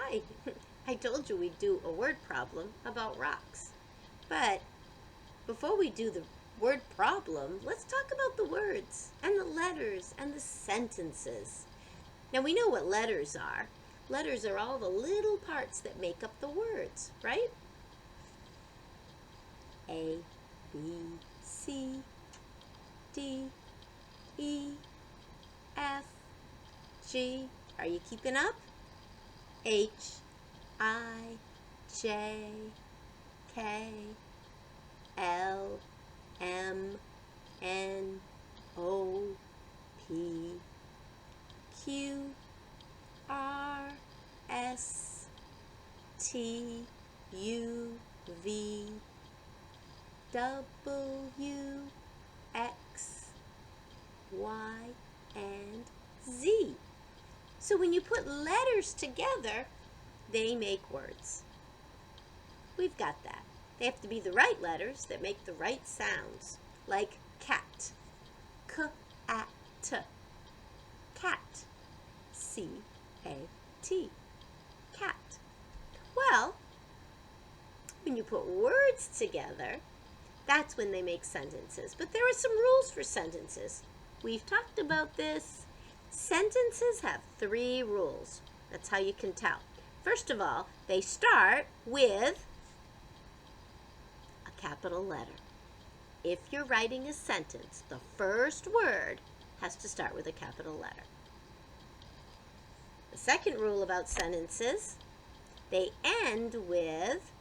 Hi, I told you we'd do a word problem about rocks. But before we do the word problem, let's talk about the words and the letters and the sentences. Now we know what letters are. Letters are all the little parts that make up the words, right? A, B, C, D, E, F, G. Are you keeping up? H, I, J, K, L, M, N, O, P, Q, R, S, T, U, V, W, X, Y, and Z. So when you put letters together, they make words. We've got that. They have to be the right letters that make the right sounds, like cat, k-a-t, cat, C-A-T, cat. Well, when you put words together, that's when they make sentences. But there are some rules for sentences. We've talked about this. Sentences have 3 rules. That's how you can tell. First of all, they start with a capital letter. If you're writing a sentence, the first word has to start with a capital letter. The second rule about sentences, they end with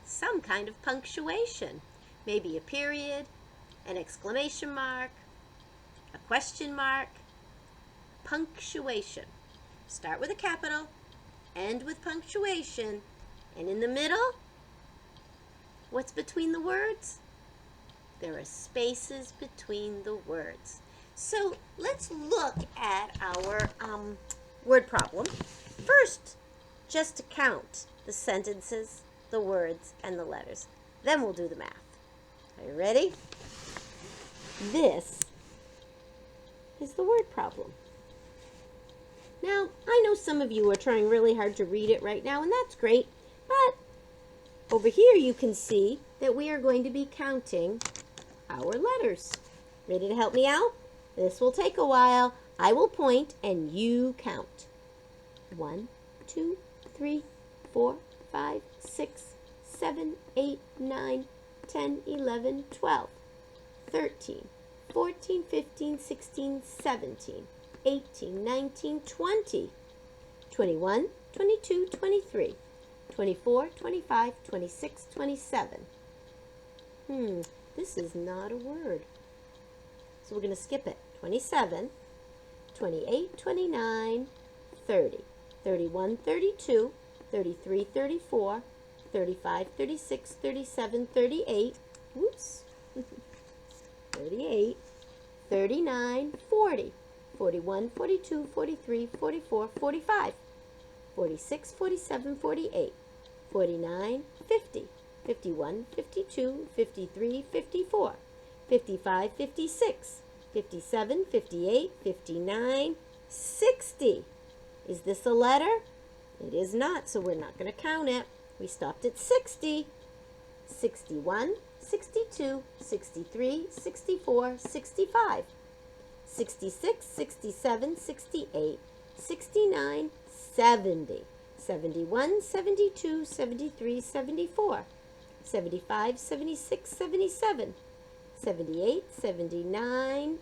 some kind of punctuation. Maybe a period, an exclamation mark, a question mark, punctuation. Start with a capital, end with punctuation, and in the middle, what's between the words? There are spaces between the words. So let's look at our word problem. First, just to count the sentences, the words, and the letters. Then we'll do the math. Are you ready? This is the word problem. Now, I know some of you are trying really hard to read it right now, and that's great, but over here you can see that we are going to be counting our letters. Ready to help me out? This will take a while. I will point and you count. 1, 2, 3, 4, 5, 6, 7, 8, 9, 10, 11, 12, 13, 14, 15, 16, 17, 18, 19, 20, 21, 22, 23, 24, 25, 26, 27. This is not a word. So we're going to skip it. 27, 28, 29, 30, 31, 32, 33, 34, 35, 36, 37, 38. Whoops. 38, 39, 40, 41, 42, 43, 44, 45, 46, 47, 48, 49, 50, 51, 52, 53, 54, 55, 56, 57, 58, 59, 60. Is this a letter? It is not, so we're not going to count it. We stopped at 60. 61, 62, 63, 64, 65, 66, 67, 68, 69, 70, 71, 72, 73, 74, 75, 76, 77, 78, 79,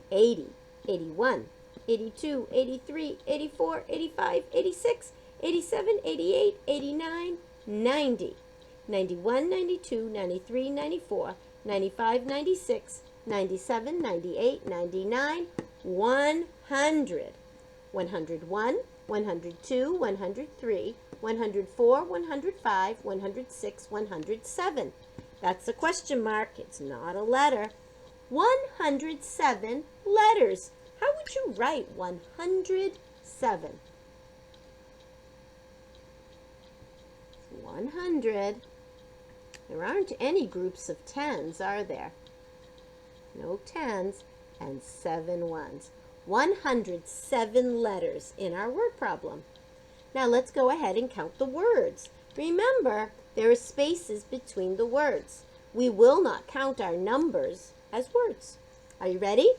80, 81, 82, 83, 84, 85, 86, 87, 88, 89, 90, 91, 92, 93, 94, 95, 96, 97, 98, 99, 100, 101, 102, 103, 104, 105, 106, 107. That's a question mark. It's not a letter. 107 letters. How would you write 107? 100. There aren't any groups of 10s, are there? No 10s and 7 ones. 107 letters in our word problem. Now let's go ahead and count the words. Remember, there are spaces between the words. We will not count our numbers as words. Are you ready?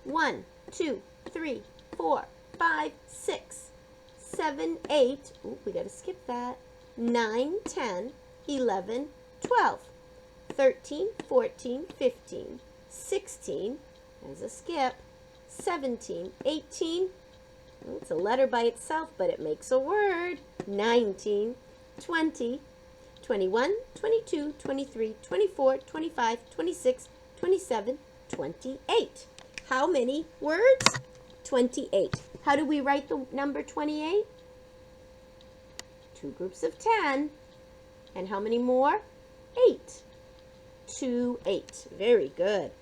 1, 2, 3, 4, 5, 6, 7, 8. Ooh, we got to skip that. 9, 10, 11, 12, 13, 14, 15, 16. There's a skip. 17, 18. It's a letter by itself, but it makes a word. 19, 20, 21, 22, 23, 24, 25, 26, 27, 28. How many words? 28. How do we write the number 28? 2 groups of 10. And how many more? 8. 2, 8. Very good.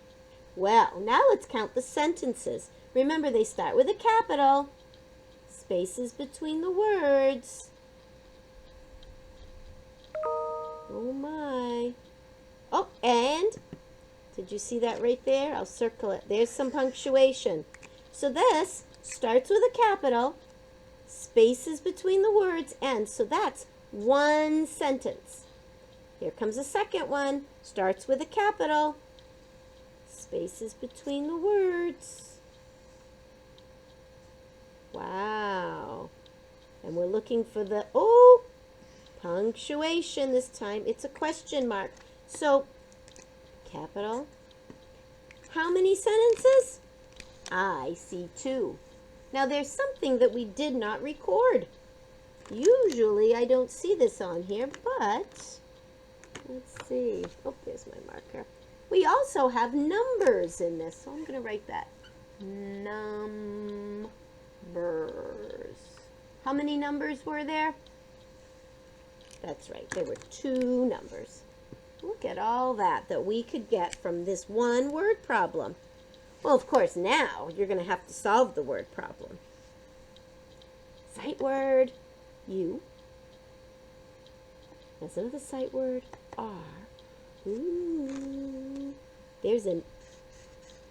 Well, now let's count the sentences. Remember, they start with a capital. Spaces between the words. Oh my. Oh, and did you see that right there? I'll circle it. There's some punctuation. So this starts with a capital, spaces between the words, and so that's one sentence. Here comes a second one. Starts with a capital, spaces between the words. Wow. And we're looking for the, punctuation this time. It's a question mark. So, capital. How many sentences? I see 2. Now, there's something that we did not record. Usually, I don't see this on here, but let's see. Oh, there's my marker. We also have numbers in this, so I'm going to write that. Numbers. How many numbers were there? That's right, there were 2 numbers. Look at all that we could get from this one word problem. Well, of course, now you're going to have to solve the word problem. Sight word, U. That's another sight word, R. Ooh. There's a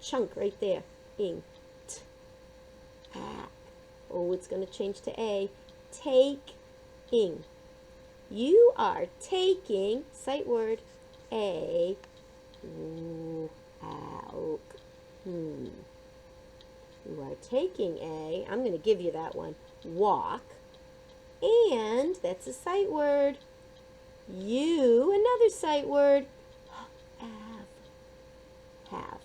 chunk right there. Ing. T. Ah. Oh, it's going to change to A. Take-ing. You are taking, sight word, a walk. You are taking a, I'm going to give you that one, walk. And that's a sight word. You, another sight word, have.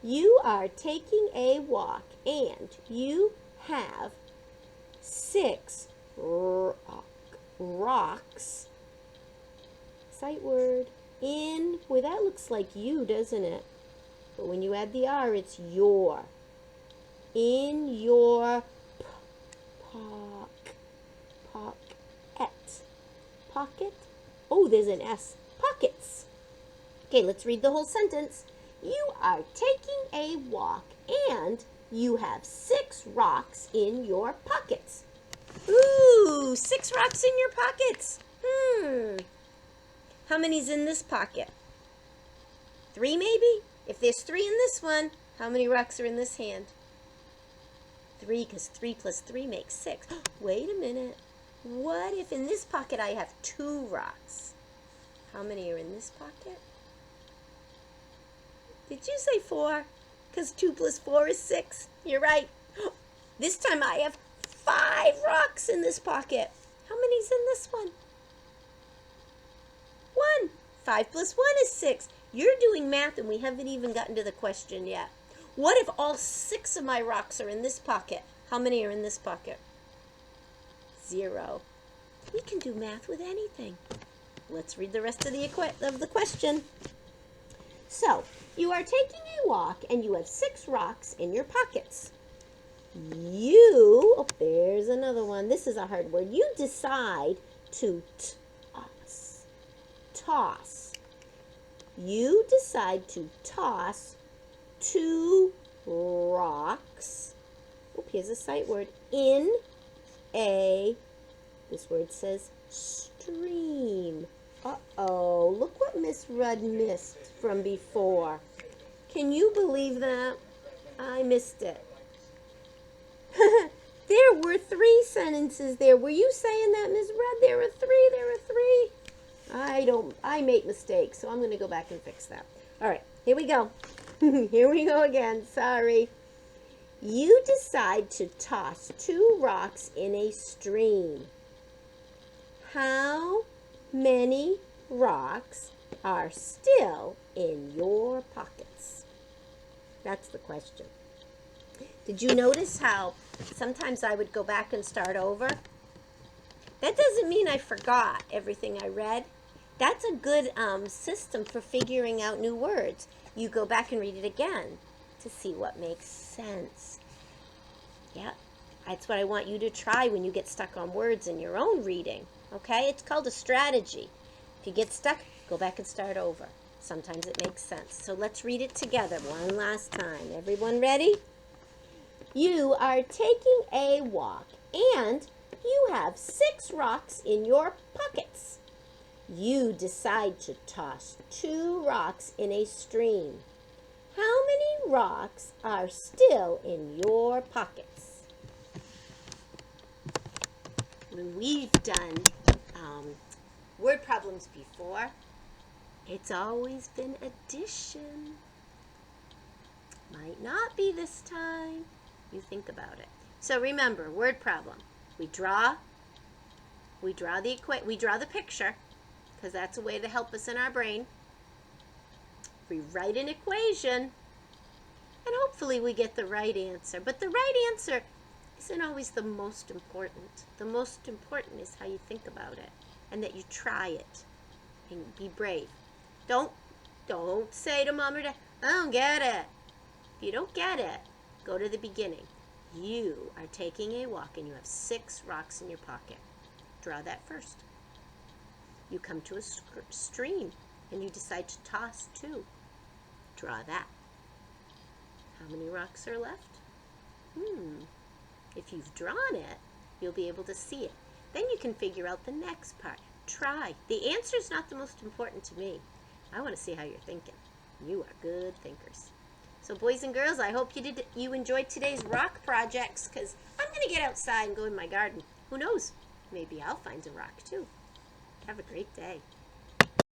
You are taking a walk and you have 6 rocks, sight word, in, well, that looks like you, doesn't it? But when you add the R, it's your. In your pocket. Oh, there's an S. Pockets. Okay, let's read the whole sentence. You are taking a walk and you have 6 rocks in your pockets. Ooh, 6 rocks in your pockets. How many's in this pocket? 3 maybe? If there's 3 in this one, how many rocks are in this hand? 3, because 3 plus 3 makes 6. Wait a minute. What if in this pocket I have 2 rocks? How many are in this pocket? Did you say 4? Because 2 plus 4 is 6. You're right. This time I have 5 rocks in this pocket. How many's in this one? 1. 5 plus 1 is 6. You're doing math and we haven't even gotten to the question yet. What if all 6 of my rocks are in this pocket? How many are in this pocket? 0. We can do math with anything. Let's read the rest of the question. So, you are taking a walk and you have 6 rocks in your pockets. You, there's another one. This is a hard word. You decide to toss. You decide to toss 2 rocks. Oh, here's a sight word. In a, this word says stream. Uh-oh, look what Miss Rudd missed from before. Can you believe that? I missed it. There were 3 sentences there. Were you saying that, Ms. Red? There were 3. There were 3. I make mistakes, so I'm going to go back and fix that. All right, here we go. Here we go again. Sorry. You decide to toss 2 rocks in a stream. How many rocks are still in your pockets? That's the question. Did you notice how sometimes I would go back and start over? That doesn't mean I forgot everything I read. That's a good system for figuring out new words. You go back and read it again to see what makes sense. Yeah, that's what I want you to try when you get stuck on words in your own reading. Okay, it's called a strategy. If you get stuck, go back and start over. Sometimes it makes sense. So let's read it together one last time. Everyone ready? You are taking a walk and you have 6 rocks in your pockets. You decide to toss 2 rocks in a stream. How many rocks are still in your pockets? When we've done word problems before, it's always been addition. Might not be this time. You think about it. So remember, word problem. We draw the picture, because that's a way to help us in our brain. We write an equation, and hopefully we get the right answer. But the right answer isn't always the most important. The most important is how you think about it, and that you try it, and be brave. Don't say to mom or dad, I don't get it. If you don't get it, go to the beginning. You are taking a walk and you have 6 rocks in your pocket. Draw that first. You come to a stream and you decide to toss 2. Draw that. How many rocks are left? If you've drawn it, you'll be able to see it. Then you can figure out the next part. Try. The answer is not the most important to me. I want to see how you're thinking. You are good thinkers. So boys and girls, I hope you enjoyed today's rock projects, because I'm going to get outside and go in my garden. Who knows? Maybe I'll find a rock too. Have a great day.